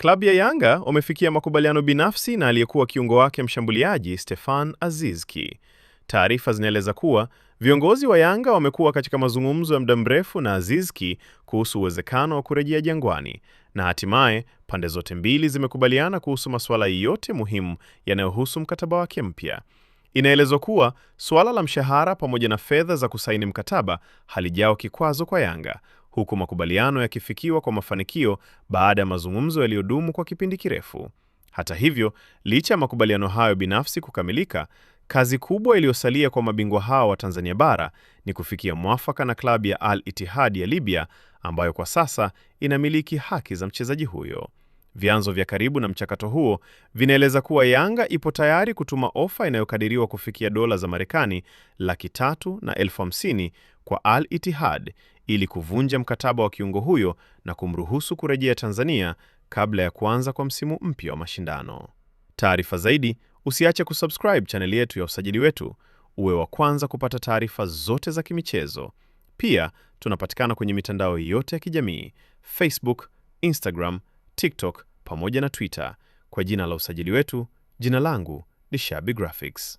Klabu ya Yanga wamefikia makubaliano binafsi na aliyekuwa kiungo wake mshambuliaji Stefan Aziz Ki. Taarifa zinaeleza kuwa viongozi wa Yanga wamekuwa katika mazungumzo ya muda mrefu na Aziz Ki kuhusu uwezekano wa kurejea Jangwani, na hatimaye pande zote mbili zimekubaliana kuhusu masuala yote muhimu yanayohusu mkataba wake mpya. Inaelezwa kuwa suala la mshahara pamoja na fedha za kusaini mkataba halijao kikwazo kwa Yanga, huku makubaliano yakifikiwa kwa mafanikio baada ya mazungumzo yaliyodumu kwa kipindi kirefu. Hata hivyo, licha ya makubaliano hayo binafsi kukamilika, kazi kubwa iliyosalia kwa mabingwa hao wa Tanzania bara ni kufikia mwafaka na klabu ya Al Ittihad ya Libya, ambayo kwa sasa inamiliki haki za mchezaji huyo. Vyanzo vya karibu na mchakato huo vinaeleza kuwa Yanga ipo tayari kutuma ofa inayokadiriwa kufikia dola za Marekani 350,000 kwa Al Ittihad ili kuvunja mkataba wa kiungo huyo na kumruhusu kurejea Tanzania kabla ya kuanza kwa msimu mpya wa mashindano. Taarifa zaidi, usiache kusubscribe chaneli yetu ya Usajili Wetu, uwe wa kwanza kupata taarifa zote za kimichezo. Pia, tunapatikana kwenye mitandao yote ya kijamii: Facebook, Instagram, TikTok pamoja na Twitter kwa jina la Usajili Wetu. Jina langu ni Shabby Graphics.